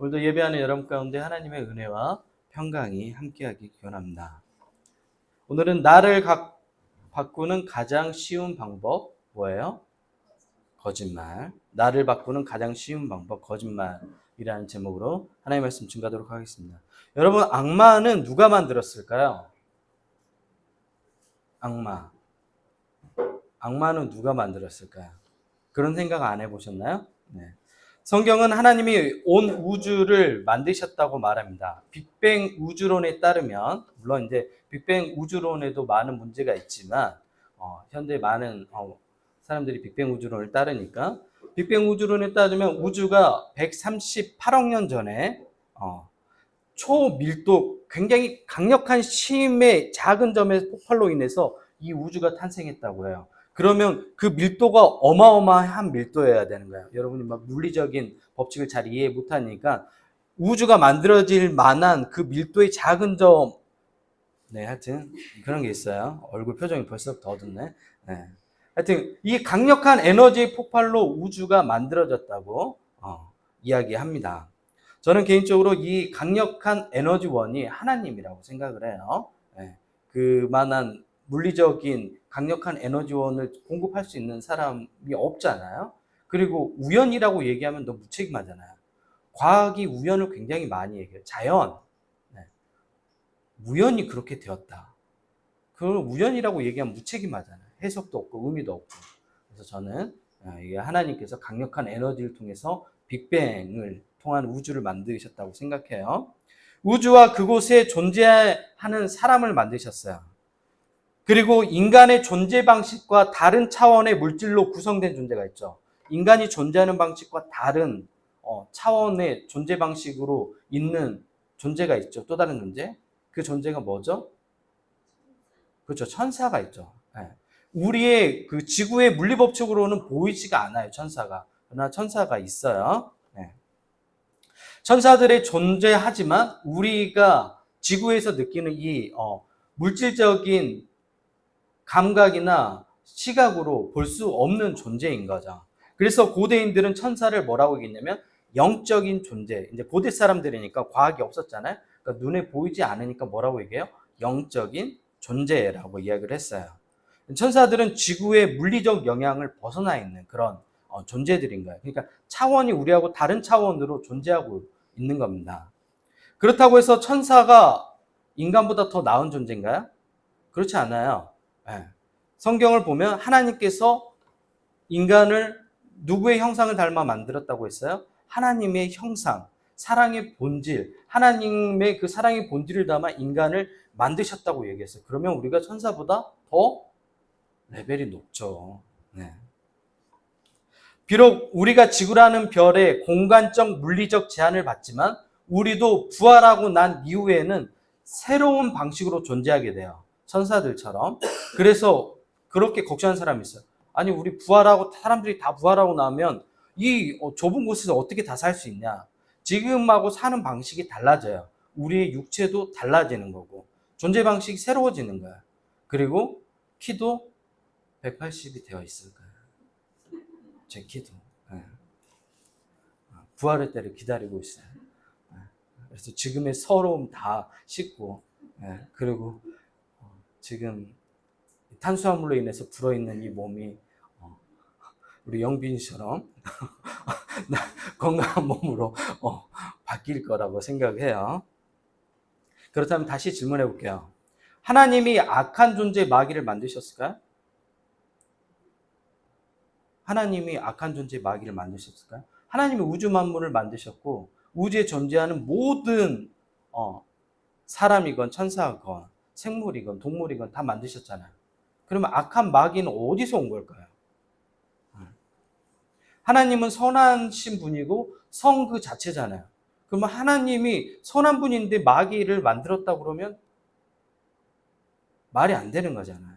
오늘도 예배하는 여러분 가운데 하나님의 은혜와 평강이 함께하기 기원합니다. 오늘은 나를 바꾸는 가장 쉬운 방법 뭐예요? 거짓말. 나를 바꾸는 가장 쉬운 방법 거짓말이라는 제목으로 하나님의 말씀 증거하도록 하겠습니다. 여러분, 악마는 누가 만들었을까요? 악마는 누가 만들었을까요? 그런 생각 안 해보셨나요? 네. 성경은 하나님이 온 우주를 만드셨다고 말합니다. 빅뱅 우주론에 따르면, 물론 이제 빅뱅 우주론에도 많은 문제가 있지만, 현재 많은 사람들이 빅뱅 우주론을 따르니까, 빅뱅 우주론에 따르면 우주가 138억 년 전에 초밀도 굉장히 강력한 심의 작은 점의 폭발로 인해서 이 우주가 탄생했다고 해요. 그러면 그 밀도가 어마어마한 밀도여야 되는 거예요. 여러분이 막 물리적인 법칙을 잘 이해 못하니까 우주가 만들어질 만한 그 밀도의 작은 점, 네, 하여튼 그런 게 있어요. 얼굴 표정이 벌써 더 어둡네. 네. 하여튼 이 강력한 에너지의 폭발로 우주가 만들어졌다고 이야기합니다. 저는 개인적으로 이 강력한 에너지원이 하나님이라고 생각을 해요. 네. 그만한 물리적인 강력한 에너지원을 공급할 수 있는 사람이 없잖아요. 그리고 우연이라고 얘기하면 너무 무책임하잖아요. 과학이 우연을 굉장히 많이 얘기해요. 자연, 네. 우연히 그렇게 되었다. 그걸 우연이라고 얘기하면 무책임하잖아요. 해석도 없고 의미도 없고. 그래서 저는 하나님께서 강력한 에너지를 통해서 빅뱅을 통한 우주를 만드셨다고 생각해요. 우주와 그곳에 존재하는 사람을 만드셨어요. 그리고 인간의 존재 방식과 다른 차원의 물질로 구성된 존재가 있죠. 인간이 존재하는 방식과 다른 차원의 존재 방식으로 있는 존재가 있죠. 또 다른 존재. 그 존재가 뭐죠? 그렇죠. 천사가 있죠. 네. 우리의 그 지구의 물리법칙으로는 보이지가 않아요. 천사가. 그러나 천사가 있어요. 네. 천사들의 존재하지만 우리가 지구에서 느끼는 이 물질적인 감각이나 시각으로 볼 수 없는 존재인 거죠. 그래서 고대인들은 천사를 뭐라고 얘기했냐면 영적인 존재. 이제 고대 사람들이니까 과학이 없었잖아요. 그러니까 눈에 보이지 않으니까 뭐라고 얘기해요? 영적인 존재라고 이야기를 했어요. 천사들은 지구의 물리적 영향을 벗어나 있는 그런 존재들인 거예요. 그러니까 차원이 우리하고 다른 차원으로 존재하고 있는 겁니다. 그렇다고 해서 천사가 인간보다 더 나은 존재인가요? 그렇지 않아요. 네. 성경을 보면 하나님께서 인간을 누구의 형상을 닮아 만들었다고 했어요? 하나님의 형상, 사랑의 본질, 하나님의 그 사랑의 본질을 담아 인간을 만드셨다고 얘기했어요. 그러면 우리가 천사보다 더 레벨이 높죠. 네. 비록 우리가 지구라는 별에 공간적 물리적 제한을 받지만 우리도 부활하고 난 이후에는 새로운 방식으로 존재하게 돼요. 천사들처럼. 그래서 그렇게 걱정하는 사람이 있어요. 아니, 우리 부활하고 사람들이 다 부활하고 나면 이 좁은 곳에서 어떻게 다 살 수 있냐. 지금하고 사는 방식이 달라져요. 우리의 육체도 달라지는 거고 존재 방식이 새로워지는 거예요. 그리고 키도 180이 되어 있을 거예요. 제 키도. 네. 부활의 때를 기다리고 있어요. 네. 그래서 지금의 서러움 다 씻고, 네. 그리고 지금 탄수화물로 인해서 불어있는 이 몸이 우리 영빈이처럼 건강한 몸으로 바뀔 거라고 생각해요. 그렇다면 다시 질문해 볼게요. 하나님이 악한 존재 마귀를 만드셨을까요? 하나님이 악한 존재 마귀를 만드셨을까요? 하나님이 우주 만물을 만드셨고 우주에 존재하는 모든 사람이건 천사건 생물이건 동물이건 다 만드셨잖아요. 그러면 악한 마귀는 어디서 온 걸까요? 하나님은 선하신 분이고 성 그 자체잖아요. 그러면 하나님이 선한 분인데 마귀를 만들었다 그러면 말이 안 되는 거잖아요.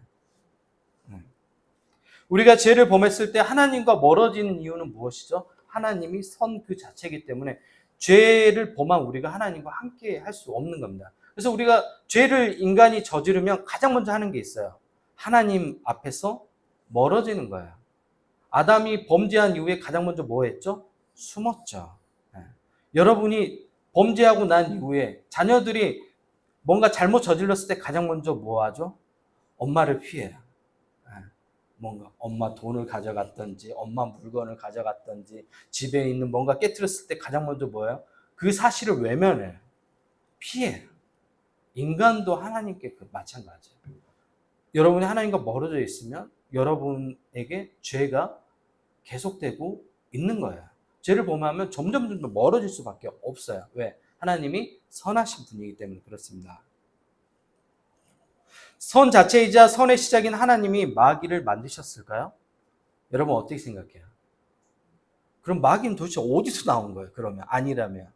우리가 죄를 범했을 때 하나님과 멀어지는 이유는 무엇이죠? 하나님이 선 그 자체이기 때문에 죄를 범한 우리가 하나님과 함께 할 수 없는 겁니다. 그래서 우리가 죄를 인간이 저지르면 가장 먼저 하는 게 있어요. 하나님 앞에서 멀어지는 거예요. 아담이 범죄한 이후에 가장 먼저 뭐 했죠? 숨었죠. 여러분이 범죄하고 난 이후에 자녀들이 뭔가 잘못 저질렀을 때 가장 먼저 뭐 하죠? 엄마를 피해요. 뭔가 엄마 돈을 가져갔던지 엄마 물건을 가져갔던지 집에 있는 뭔가 깨트렸을 때 가장 먼저 뭐예요? 그 사실을 외면해요. 피해요. 인간도 하나님께 마찬가지예요. 여러분이 하나님과 멀어져 있으면 여러분에게 죄가 계속되고 있는 거예요. 죄를 범하면 점점 멀어질 수밖에 없어요. 왜? 하나님이 선하신 분이기 때문에 그렇습니다. 선 자체이자 선의 시작인 하나님이 마귀를 만드셨을까요? 여러분 어떻게 생각해요? 그럼 마귀는 도대체 어디서 나온 거예요? 그러면 아니라면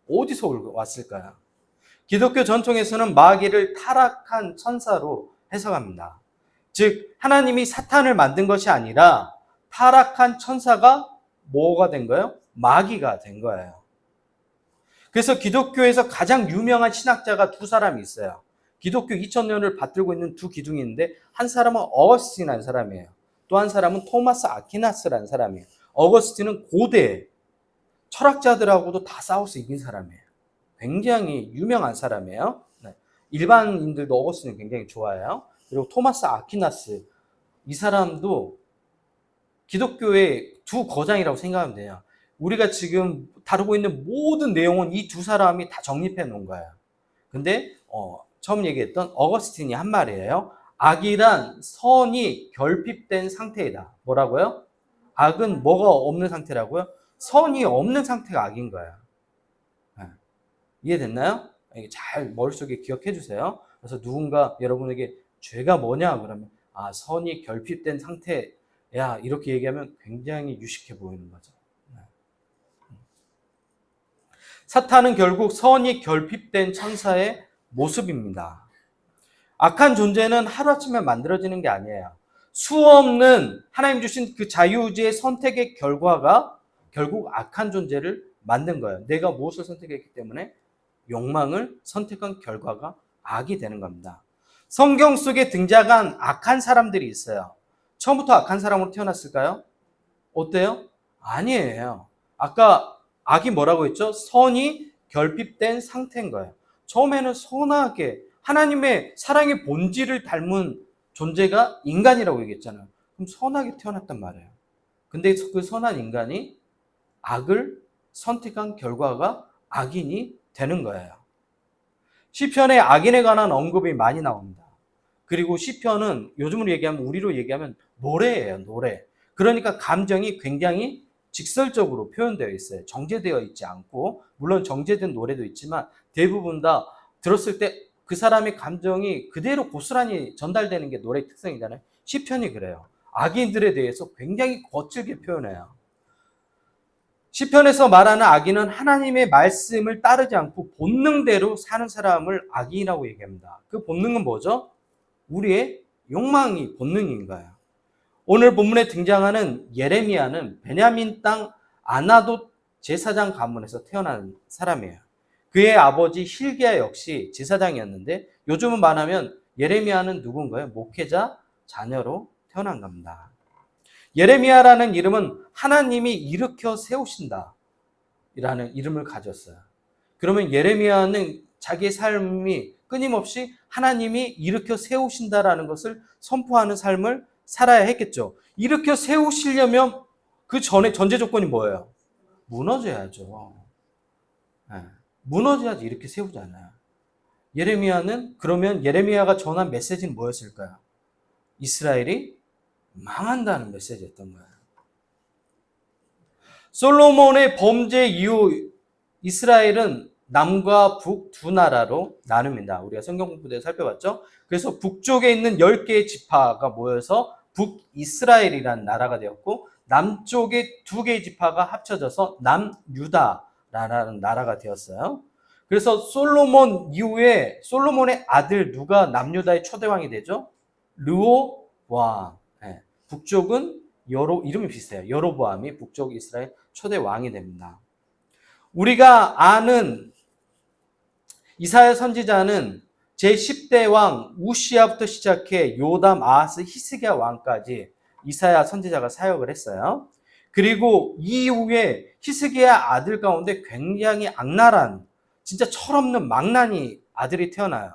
어디서 왔을까요? 기독교 전통에서는 마귀를 타락한 천사로 해석합니다. 즉 하나님이 사탄을 만든 것이 아니라 타락한 천사가 뭐가 된 거예요? 마귀가 된 거예요. 그래서 기독교에서 가장 유명한 신학자가 두 사람이 있어요. 기독교 2000년을 받들고 있는 두 기둥인데 한 사람은 어거스틴이라는 사람이에요. 또 한 사람은 토마스 아퀴나스라는 사람이에요. 어거스틴은 고대 철학자들하고도 다 싸워서 이긴 사람이에요. 굉장히 유명한 사람이에요. 일반인들도 어거스틴을 굉장히 좋아해요. 그리고 토마스 아퀴나스 이 사람도 기독교의 두 거장이라고 생각하면 돼요. 우리가 지금 다루고 있는 모든 내용은 이 두 사람이 다 정립해 놓은 거예요. 근데 처음 얘기했던 어거스틴이 한 말이에요. 악이란 선이 결핍된 상태이다. 뭐라고요? 악은 뭐가 없는 상태라고요? 선이 없는 상태가 악인 거예요. 이해됐나요? 잘 머릿속에 기억해 주세요. 그래서 누군가 여러분에게 죄가 뭐냐 그러면 선이 결핍된 상태야 이렇게 얘기하면 굉장히 유식해 보이는 거죠. 사탄은 결국 선이 결핍된 천사의 모습입니다. 악한 존재는 하루아침에 만들어지는 게 아니에요. 수없는 하나님 주신 그 자유의지의 선택의 결과가 결국 악한 존재를 만든 거예요. 내가 무엇을 선택했기 때문에 욕망을 선택한 결과가 악이 되는 겁니다. 성경 속에 등장한 악한 사람들이 있어요. 처음부터 악한 사람으로 태어났을까요? 어때요? 아니에요. 아까 악이 뭐라고 했죠? 선이 결핍된 상태인 거예요. 처음에는 선하게 하나님의 사랑의 본질을 닮은 존재가 인간이라고 얘기했잖아요. 그럼 선하게 태어났단 말이에요. 근데 그 선한 인간이 악을 선택한 결과가 악인이 되는 거예요. 시편에 악인에 관한 언급이 많이 나옵니다. 그리고 시편은 요즘으로 얘기하면 우리로 얘기하면 노래예요. 노래. 그러니까 감정이 굉장히 직설적으로 표현되어 있어요. 정제되어 있지 않고 물론 정제된 노래도 있지만 대부분 다 들었을 때 그 사람의 감정이 그대로 고스란히 전달되는 게 노래의 특성이잖아요. 시편이 그래요. 악인들에 대해서 굉장히 거칠게 표현해요. 시편에서 말하는 악인은 하나님의 말씀을 따르지 않고 본능대로 사는 사람을 악인이라고 얘기합니다. 그 본능은 뭐죠? 우리의 욕망이 본능인 거예요. 오늘 본문에 등장하는 예레미야는 베냐민 땅 아나돗 제사장 가문에서 태어난 사람이에요. 그의 아버지 hil기야 역시 제사장이었는데 요즘은 말하면 예레미야는 누군가요? 목회자 자녀로 태어난 겁니다. 예레미야라는 이름은 하나님이 일으켜 세우신다 라는 이름을 가졌어요. 그러면 예레미야는 자기의 삶이 끊임없이 하나님이 일으켜 세우신다라는 것을 선포하는 삶을 살아야 했겠죠. 일으켜 세우시려면 그 전에 전제 조건이 뭐예요? 무너져야죠. 무너져야지 이렇게 세우잖아요. 예레미야는 그러면 예레미야가 전한 메시지는 뭐였을까요? 이스라엘이 망한다는 메시지였던 거예요. 솔로몬의 범죄 이후 이스라엘은 남과 북 두 나라로 나눕니다. 우리가 성경 공부 때 살펴봤죠? 그래서 북쪽에 있는 10개의 지파가 모여서 북이스라엘이라는 나라가 되었고 남쪽에 2개의 지파가 합쳐져서 남유다라는 나라가 되었어요. 그래서 솔로몬 이후에 솔로몬의 아들 누가 남유다의 초대왕이 되죠? 르호보암. 북쪽은 이름이 비슷해요. 여로보암이 북쪽 이스라엘 초대 왕이 됩니다. 우리가 아는 이사야 선지자는 제10대 왕 우시야부터 시작해 요담, 아하스, 히스기야 왕까지 이사야 선지자가 사역을 했어요. 그리고 이후에 히스기야 아들 가운데 굉장히 악랄한 진짜 철없는 망나니 아들이 태어나요.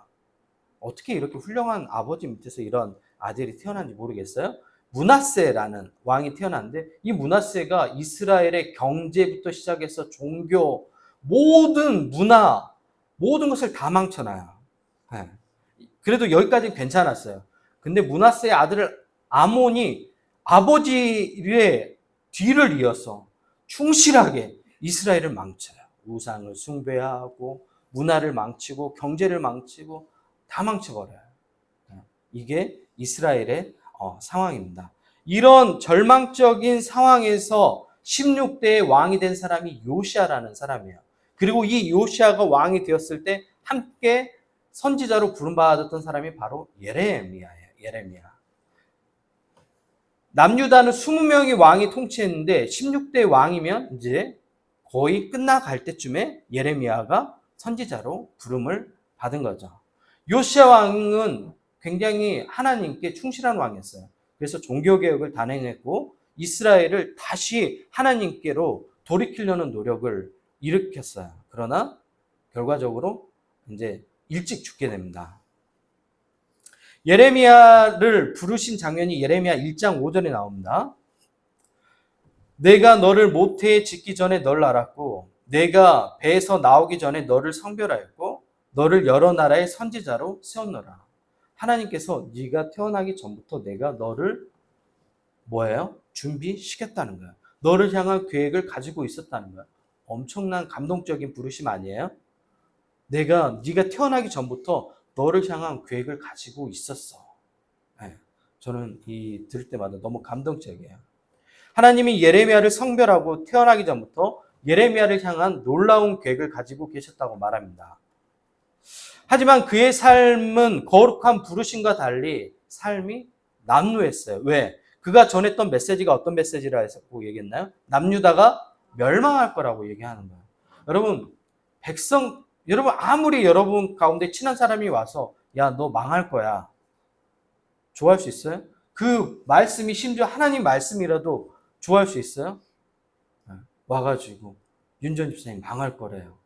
어떻게 이렇게 훌륭한 아버지 밑에서 이런 아들이 태어난지 모르겠어요. 므낫세라는 왕이 태어났는데 이 므낫세가 이스라엘의 경제부터 시작해서 종교 모든 문화 모든 것을 다 망쳐놔요. 네. 그래도 여기까지는 괜찮았어요. 근데 므낫세의 아들 아몬이 아버지의 뒤를 이어서 충실하게 이스라엘을 망쳐요. 우상을 숭배하고 문화를 망치고 경제를 망치고 다 망쳐버려요. 이게 이스라엘의 상황입니다. 이런 절망적인 상황에서 16대의 왕이 된 사람이 요시아라는 사람이에요. 그리고 이 요시아가 왕이 되었을 때 함께 선지자로 부름받았던 사람이 바로 예레미야예요. 예레미야. 남유다는 20명의 왕이 통치했는데 16대 왕이면 이제 거의 끝나갈 때쯤에 예레미야가 선지자로 부름을 받은 거죠. 요시아 왕은 굉장히 하나님께 충실한 왕이었어요. 그래서 종교개혁을 단행했고 이스라엘을 다시 하나님께로 돌이키려는 노력을 일으켰어요. 그러나 결과적으로 이제 일찍 죽게 됩니다. 예레미야를 부르신 장면이 예레미야 1장 5절에 나옵니다. 내가 너를 모태에 짓기 전에 널 알았고 내가 배에서 나오기 전에 너를 성별하였고 너를 여러 나라의 선지자로 세웠노라. 하나님께서 네가 태어나기 전부터 내가 너를 뭐예요? 준비시켰다는 거예요. 너를 향한 계획을 가지고 있었다는 거예요. 엄청난 감동적인 부르심 아니에요? 네가 태어나기 전부터 너를 향한 계획을 가지고 있었어. 네, 저는 들을 때마다 너무 감동적이에요. 하나님이 예레미야를 성별하고 태어나기 전부터 예레미야를 향한 놀라운 계획을 가지고 계셨다고 말합니다. 하지만 그의 삶은 거룩한 부르심과 달리 삶이 난무했어요. 왜? 그가 전했던 메시지가 어떤 메시지라 해서 얘기했나요? 남유다가 멸망할 거라고 얘기하는 거예요. 여러분 아무리 여러분 가운데 친한 사람이 와서 야, 너 망할 거야. 좋아할 수 있어요? 그 말씀이 심지어 하나님 말씀이라도 좋아할 수 있어요? 와가지고 윤전 집사님 망할 거래요.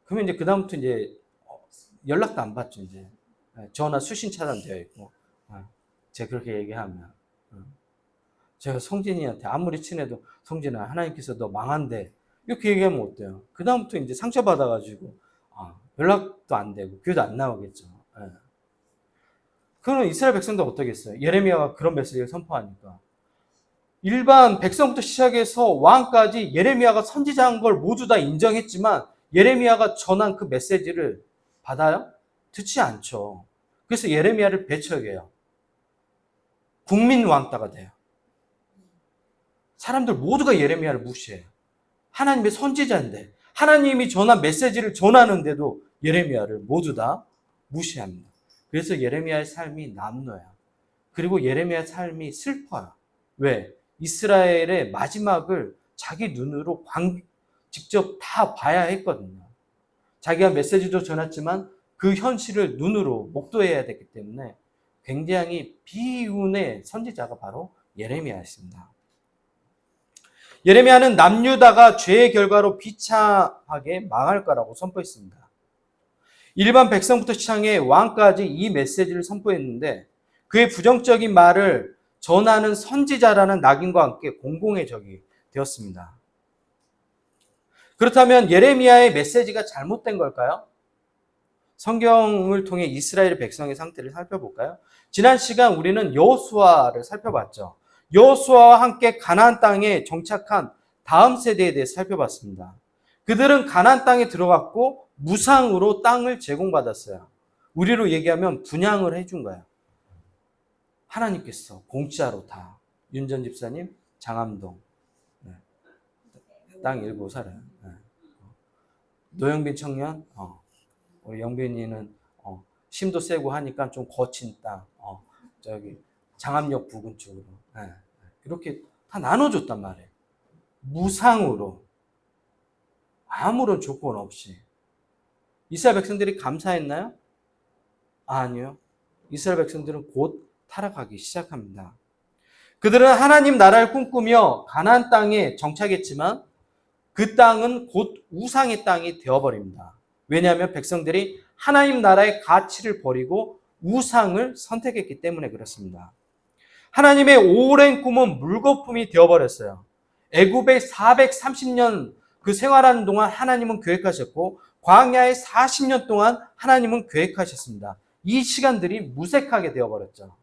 그러면 이제 그다음부터 이제 연락도 안 받죠. 이제 전화 수신 차단되어 있고 제가 그렇게 얘기하면 제가 성진이한테 아무리 친해도 성진아 하나님께서 너 망한대 이렇게 얘기하면 어때요? 그다음부터 이제 상처받아가지고 연락도 안 되고 교회도 안 나오겠죠. 그러면 이스라엘 백성도 어떻겠어요? 예레미야가 그런 메시지를 선포하니까 일반 백성부터 시작해서 왕까지 예레미야가 선지자한 걸 모두 다 인정했지만 예레미야가 전한 그 메시지를 받아요? 듣지 않죠. 그래서 예레미야를 배척해요. 국민 왕따가 돼요. 사람들 모두가 예레미야를 무시해요. 하나님의 선지자인데 하나님이 전한 메시지를 전하는데도 예레미야를 모두 다 무시합니다. 그래서 예레미야의 삶이 남노예요. 그리고 예레미야의 삶이 슬퍼요. 왜? 이스라엘의 마지막을 자기 눈으로 직접 다 봐야 했거든요. 자기가 메시지도 전했지만 그 현실을 눈으로 목도해야 됐기 때문에 굉장히 비운의 선지자가 바로 예레미야였습니다. 예레미야는 남유다가 죄의 결과로 비참하게 망할 거라고 선포했습니다. 일반 백성부터 시작해 왕까지 이 메시지를 선포했는데 그의 부정적인 말을 전하는 선지자라는 낙인과 함께 공공의 적이 되었습니다. 그렇다면 예레미야의 메시지가 잘못된 걸까요? 성경을 통해 이스라엘 백성의 상태를 살펴볼까요? 지난 시간 우리는 여호수아를 살펴봤죠. 여호수아와 함께 가나안 땅에 정착한 다음 세대에 대해 살펴봤습니다. 그들은 가나안 땅에 들어갔고 무상으로 땅을 제공받았어요. 우리로 얘기하면 분양을 해준 거예요. 하나님께서 공짜로 다. 윤전 집사님, 장암동. 네. 땅 일고 살아요. 네. 노영빈 청년, 우리 영빈이는 심도 세고 하니까 좀 거친 땅, 저기 장암역 부근 쪽으로. 네. 이렇게 다 나눠줬단 말이에요. 무상으로. 아무런 조건 없이. 이스라엘 백성들이 감사했나요? 아니요. 이스라엘 백성들은 곧 타락하기 시작합니다. 그들은 하나님 나라를 꿈꾸며 가나안 땅에 정착했지만 그 땅은 곧 우상의 땅이 되어버립니다. 왜냐하면 백성들이 하나님 나라의 가치를 버리고 우상을 선택했기 때문에 그렇습니다. 하나님의 오랜 꿈은 물거품이 되어버렸어요. 애굽에 430년 그 생활하는 동안 하나님은 계획하셨고 광야에 40년 동안 하나님은 계획하셨습니다. 이 시간들이 무색하게 되어버렸죠.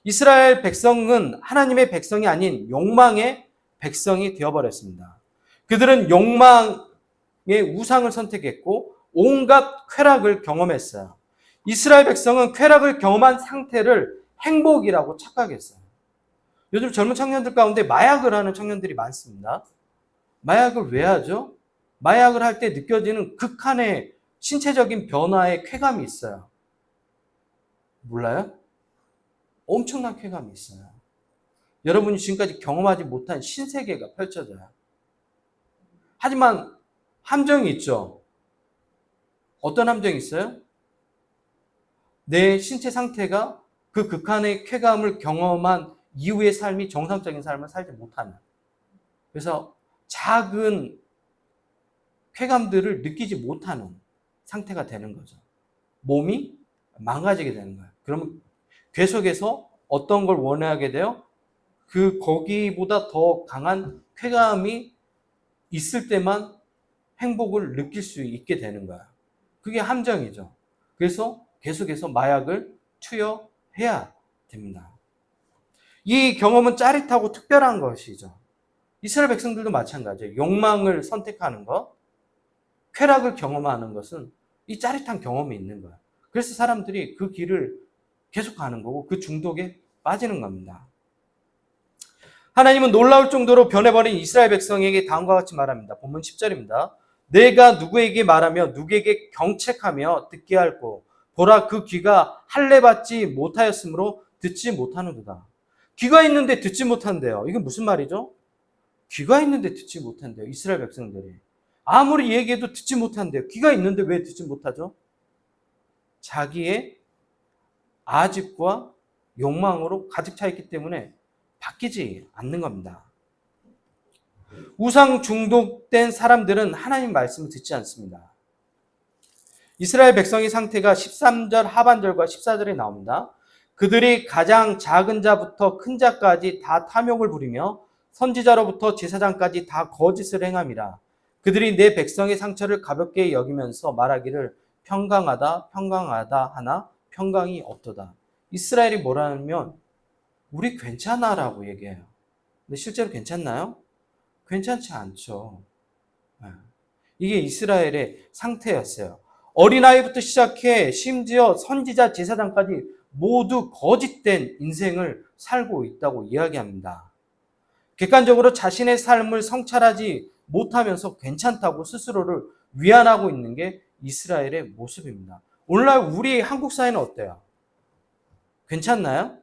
이스라엘 백성은 하나님의 백성이 아닌 욕망의 백성이 되어버렸습니다. 그들은 욕망의 우상을 선택했고 온갖 쾌락을 경험했어요. 이스라엘 백성은 쾌락을 경험한 상태를 행복이라고 착각했어요. 요즘 젊은 청년들 가운데 마약을 하는 청년들이 많습니다. 마약을 왜 하죠? 마약을 할 때 느껴지는 극한의 신체적인 변화의 쾌감이 있어요. 몰라요? 엄청난 쾌감이 있어요. 여러분이 지금까지 경험하지 못한 신세계가 펼쳐져요. 하지만 함정이 있죠. 어떤 함정이 있어요? 내 신체 상태가 그 극한의 쾌감을 경험한 이후의 삶이 정상적인 삶을 살지 못하는. 그래서 작은 쾌감들을 느끼지 못하는 상태가 되는 거죠. 몸이 망가지게 되는 거예요. 그러면 계속해서 어떤 걸 원하게 돼요? 거기보다 더 강한 쾌감이 있을 때만 행복을 느낄 수 있게 되는 거야. 그게 함정이죠. 그래서 계속해서 마약을 투여해야 됩니다. 이 경험은 짜릿하고 특별한 것이죠. 이스라엘 백성들도 마찬가지예요. 욕망을 선택하는 것, 쾌락을 경험하는 것은 이 짜릿한 경험이 있는 거예요. 그래서 사람들이 그 길을 계속 가는 거고 그 중독에 빠지는 겁니다. 하나님은 놀라울 정도로 변해버린 이스라엘 백성에게 다음과 같이 말합니다. 본문 10절입니다. 내가 누구에게 말하며 누구에게 경책하며 듣게 할꼬 보라 그 귀가 할례받지 못하였으므로 듣지 못하는도다. 귀가 있는데 듣지 못한대요. 이게 무슨 말이죠? 귀가 있는데 듣지 못한대요. 이스라엘 백성들이. 아무리 얘기해도 듣지 못한대요. 귀가 있는데 왜 듣지 못하죠? 자기의 아집과 욕망으로 가득 차 있기 때문에 바뀌지 않는 겁니다. 우상 중독된 사람들은 하나님 말씀을 듣지 않습니다. 이스라엘 백성의 상태가 13절 하반절과 14절에 나옵니다. 그들이 가장 작은 자부터 큰 자까지 다 탐욕을 부리며 선지자로부터 제사장까지 다 거짓을 행함이라. 그들이 내 백성의 상처를 가볍게 여기면서 말하기를 평강하다 평강하다 하나 평강이 없도다. 이스라엘이 뭐라면 우리 괜찮아라고 얘기해요. 근데 실제로 괜찮나요? 괜찮지 않죠. 이게 이스라엘의 상태였어요. 어린아이부터 시작해 심지어 선지자 제사장까지 모두 거짓된 인생을 살고 있다고 이야기합니다. 객관적으로 자신의 삶을 성찰하지 못하면서 괜찮다고 스스로를 위안하고 있는 게 이스라엘의 모습입니다. 오늘날 우리 한국 사회는 어때요? 괜찮나요?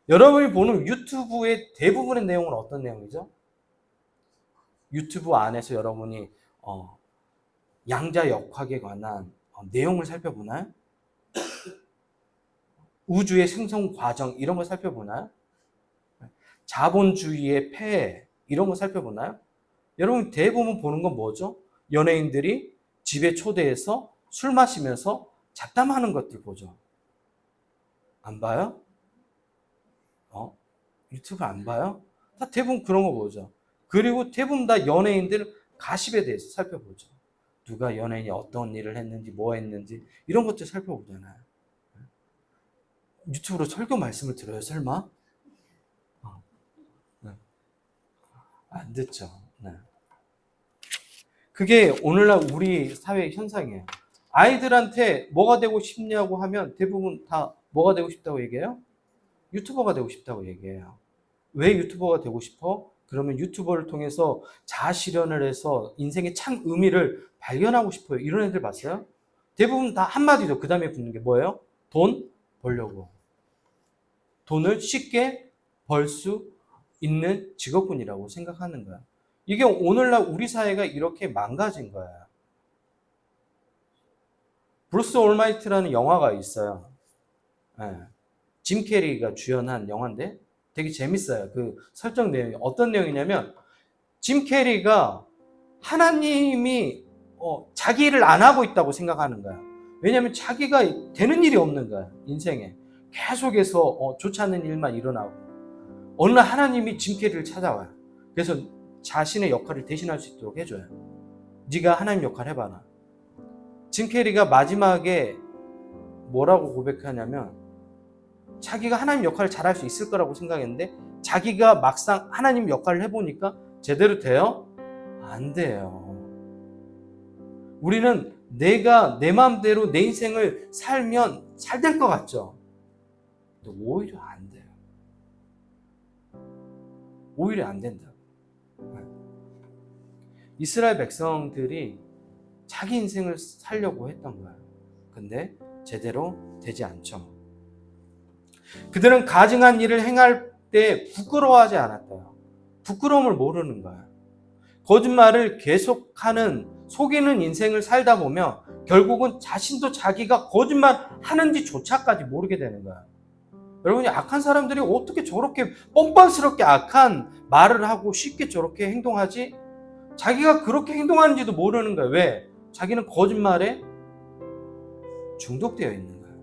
여러분이 보는 유튜브의 대부분의 내용은 어떤 내용이죠? 유튜브 안에서 여러분이 양자 역학에 관한 내용을 살펴보나요? 우주의 생성 과정 이런 걸 살펴보나요? 자본주의의 폐해 이런 거 살펴보나요? 여러분 대부분 보는 건 뭐죠? 연예인들이 집에 초대해서 술 마시면서 잡담하는 것들 보죠. 안 봐요? 유튜브 안 봐요? 다 대부분 그런 거 보죠. 그리고 대부분 다 연예인들 가십에 대해서 살펴보죠. 누가 연예인이 어떤 일을 했는지 뭐 했는지 이런 것들 살펴보잖아요. 유튜브로 설교 말씀을 들어요 설마? 네. 안 듣죠. 네. 그게 오늘날 우리 사회의 현상이에요. 아이들한테 뭐가 되고 싶냐고 하면 대부분 다 뭐가 되고 싶다고 얘기해요? 유튜버가 되고 싶다고 얘기해요. 왜 유튜버가 되고 싶어? 그러면 유튜버를 통해서 자아실현을 해서 인생의 참 의미를 발견하고 싶어요. 이런 애들 봤어요? 대부분 다 한마디죠. 그 다음에 붙는 게 뭐예요? 돈 벌려고. 돈을 쉽게 벌 수 있는 직업군이라고 생각하는 거야. 이게 오늘날 우리 사회가 이렇게 망가진 거야. 브루스 올마이트라는 영화가 있어요. 네. 짐 캐리가 주연한 영화인데 되게 재밌어요. 그 설정 내용이 어떤 내용이냐면 짐 캐리가 하나님이 자기 일을 안 하고 있다고 생각하는 거야. 왜냐하면 자기가 되는 일이 없는 거야. 인생에 계속해서 좋지 않은 일만 일어나고 어느 날 하나님이 짐 캐리를 찾아와요. 그래서 자신의 역할을 대신할 수 있도록 해줘요. 네가 하나님 역할 해봐라. 짐 캐리가 마지막에 뭐라고 고백하냐면 자기가 하나님 역할을 잘할 수 있을 거라고 생각했는데 자기가 막상 하나님 역할을 해보니까 제대로 돼요? 안 돼요. 우리는 내가 내 마음대로 내 인생을 살면 잘 될 것 같죠? 근데 오히려 안 돼요. 오히려 안 된다. 이스라엘 백성들이 자기 인생을 살려고 했던 거예요. 근데 제대로 되지 않죠. 그들은 가증한 일을 행할 때 부끄러워하지 않았대요. 부끄러움을 모르는 거예요. 거짓말을 계속하는 속이는 인생을 살다 보면 결국은 자신도 자기가 거짓말 하는지조차까지 모르게 되는 거예요. 여러분이 악한 사람들이 어떻게 저렇게 뻔뻔스럽게 악한 말을 하고 쉽게 저렇게 행동하지? 자기가 그렇게 행동하는지도 모르는 거예요. 왜? 자기는 거짓말에 중독되어 있는 거예요.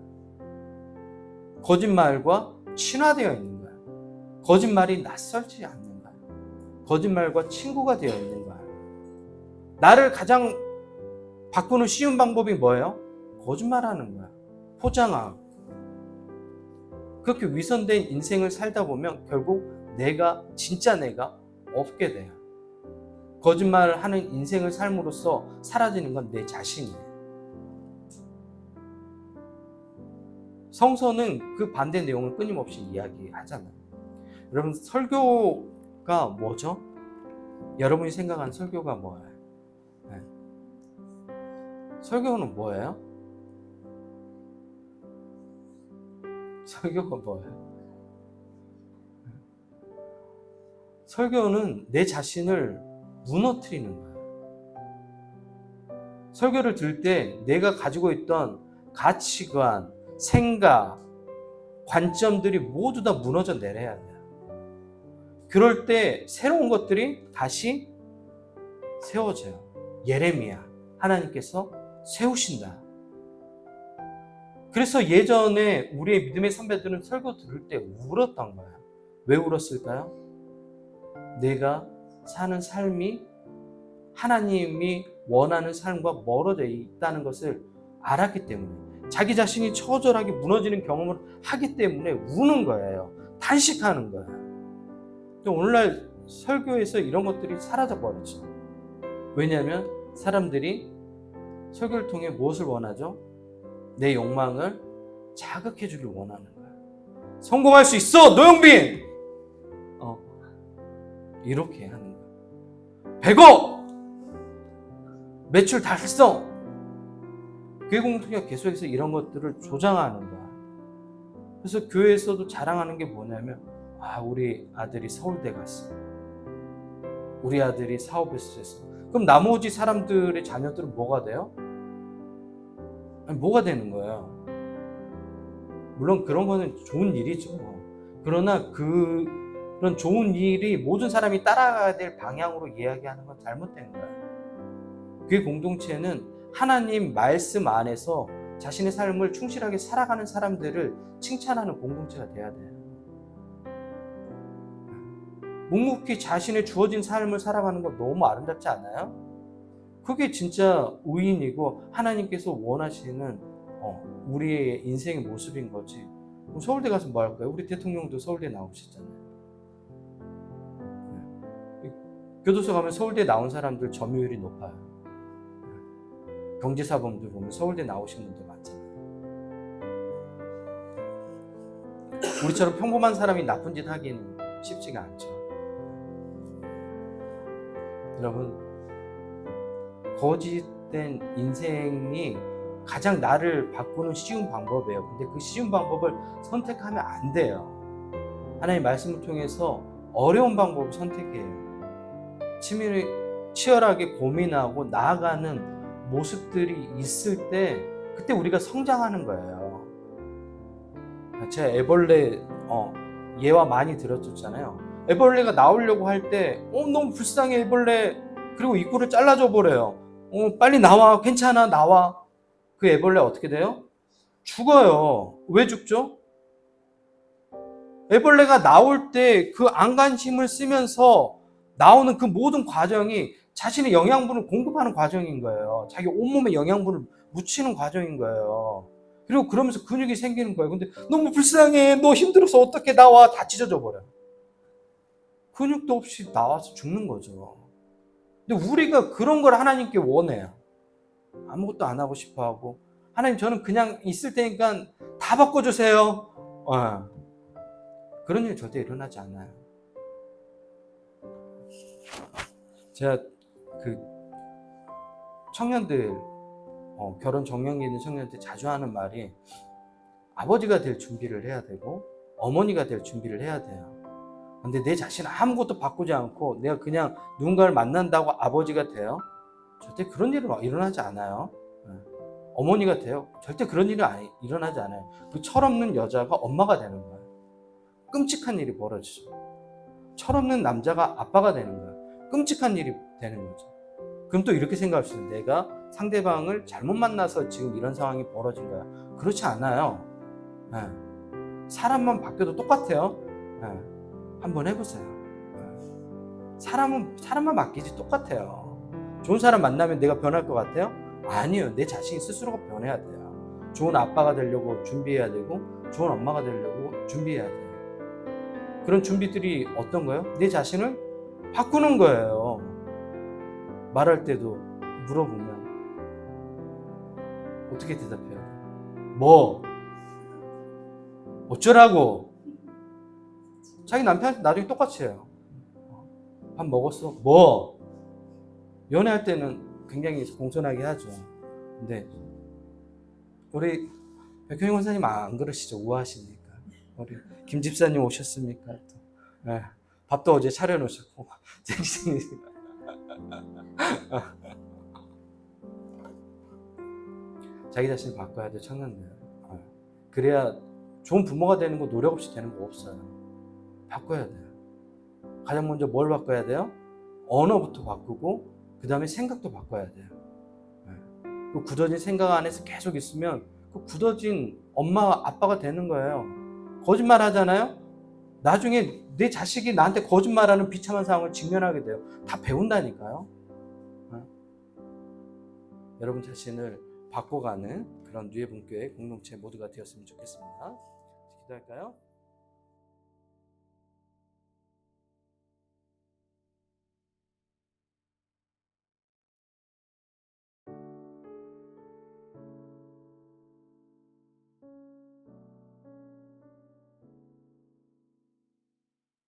거짓말과 친화되어 있는 거예요. 거짓말이 낯설지 않는 거예요. 거짓말과 친구가 되어 있는 거예요. 나를 가장 바꾸는 쉬운 방법이 뭐예요? 거짓말하는 거야. 포장하고. 그렇게 위선된 인생을 살다 보면 결국 진짜 내가 없게 돼요. 거짓말을 하는 인생을 삶으로써 사라지는 건 내 자신이에요. 성서는 그 반대 내용을 끊임없이 이야기하잖아요. 여러분, 설교가 뭐죠? 여러분이 생각하는 설교가 뭐예요? 네. 설교는 뭐예요? 설교가 뭐예요? 설교는 내 자신을 무너뜨리는 거예요. 설교를 들을 때 내가 가지고 있던 가치관, 생각, 관점들이 모두 다 무너져 내려야 돼요. 그럴 때 새로운 것들이 다시 세워져요. 예레미야, 하나님께서 세우신다. 그래서 예전에 우리의 믿음의 선배들은 설교 들을 때 울었던 거예요. 왜 울었을까요? 내가 사는 삶이 하나님이 원하는 삶과 멀어져 있다는 것을 알았기 때문에, 자기 자신이 처절하게 무너지는 경험을 하기 때문에 우는 거예요. 탄식하는 거예요. 근데 오늘날 설교에서 이런 것들이 사라져 버렸죠. 왜냐하면 사람들이 설교를 통해 무엇을 원하죠? 내 욕망을 자극해 주길 원하는 거예요. 성공할 수 있어, 노영빈! 이렇게 하는 거예요. 100억! 매출 달성! 교회 공동체가 계속해서 이런 것들을 조장하는 거야. 그래서 교회에서도 자랑하는 게 뭐냐면, 우리 아들이 서울대 갔어. 우리 아들이 사업에서 했어. 그럼 나머지 사람들의 자녀들은 뭐가 돼요? 뭐가 되는 거예요? 물론 그런 거는 좋은 일이죠. 그러나 그런 좋은 일이 모든 사람이 따라가야 될 방향으로 이야기하는 건 잘못된 거예요. 그 공동체는 하나님 말씀 안에서 자신의 삶을 충실하게 살아가는 사람들을 칭찬하는 공동체가 돼야 돼요. 묵묵히 자신의 주어진 삶을 살아가는 거 너무 아름답지 않아요? 그게 진짜 의인이고 하나님께서 원하시는 우리의 인생의 모습인 거지. 그럼 서울대 가서 뭐 할까요? 우리 대통령도 서울대 나오셨잖아요. 교도소 가면 서울대 나온 사람들 점유율이 높아요. 경제사범들 보면 서울대 나오신 분들 많잖아요. 우리처럼 평범한 사람이 나쁜 짓 하기는 쉽지가 않죠. 여러분, 거짓된 인생이 가장 나를 바꾸는 쉬운 방법이에요. 근데 그 쉬운 방법을 선택하면 안 돼요. 하나님의 말씀을 통해서 어려운 방법을 선택해요. 치열하게 고민하고 나아가는 모습들이 있을 때 그때 우리가 성장하는 거예요. 제가 애벌레 예와 많이 들었잖아요. 애벌레가 나오려고 할 때 너무 불쌍해 애벌레. 그리고 입구를 잘라줘 버려요. 빨리 나와. 괜찮아. 나와. 그 애벌레 어떻게 돼요? 죽어요. 왜 죽죠? 애벌레가 나올 때 그 안간힘을 쓰면서 나오는 그 모든 과정이 자신의 영양분을 공급하는 과정인 거예요. 자기 온몸에 영양분을 묻히는 과정인 거예요. 그리고 그러면서 근육이 생기는 거예요. 근데 너무 불쌍해. 너 힘들어서 어떻게 나와. 다 찢어져 버려요. 근육도 없이 나와서 죽는 거죠. 근데 우리가 그런 걸 하나님께 원해요. 아무것도 안 하고 싶어 하고, 하나님 저는 그냥 있을 테니까 다 바꿔주세요. 그런 일 절대 일어나지 않아요. 제가 그 청년들, 결혼 정년기 있는 청년들 자주 하는 말이 아버지가 될 준비를 해야 되고 어머니가 될 준비를 해야 돼요. 근데 내 자신 아무것도 바꾸지 않고 내가 그냥 누군가를 만난다고 아버지가 돼요? 절대 그런 일은 일어나지 않아요. 어머니가 돼요? 절대 그런 일은 일어나지 않아요. 그 철없는 여자가 엄마가 되는 거예요. 끔찍한 일이 벌어지죠. 철없는 남자가 아빠가 되는 거예요. 끔찍한 일이 되는 거죠. 그럼 또 이렇게 생각할 수 있어요. 내가 상대방을 잘못 만나서 지금 이런 상황이 벌어진 거야. 그렇지 않아요. 사람만 바뀌어도 똑같아요. 한번 해보세요. 사람만 바뀌지 똑같아요. 좋은 사람 만나면 내가 변할 것 같아요? 아니요. 내 자신 스스로가 변해야 돼요. 좋은 아빠가 되려고 준비해야 되고 좋은 엄마가 되려고 준비해야 돼요. 그런 준비들이 어떤 거예요? 내 자신을 바꾸는 거예요. 말할 때도 물어보면 어떻게 대답해야 돼요? 뭐? 어쩌라고? 자기 남편한테 나중에 똑같이 해요. 밥 먹었어? 뭐? 연애할 때는 굉장히 공손하게 하죠. 근데 우리 백효영 원사님 안 그러시죠? 우아하십니까? 우리 김 집사님 오셨습니까? 또. 네. 밥도 어제 차려놓으셨고 자기 자신을 바꿔야 돼, 청년들. 그래야 좋은 부모가 되는 거 노력 없이 되는 거 없어요. 바꿔야 돼요. 가장 먼저 뭘 바꿔야 돼요? 언어부터 바꾸고 그 다음에 생각도 바꿔야 돼요. 그 굳어진 생각 안에서 계속 있으면 그 굳어진 엄마, 아빠가 되는 거예요. 거짓말 하잖아요? 나중에 내 자식이 나한테 거짓말하는 비참한 상황을 직면하게 돼요. 다 배운다니까요. 여러분 자신을 바꿔가는 그런 누에분교회 공동체 모두가 되었으면 좋겠습니다. 기도할까요?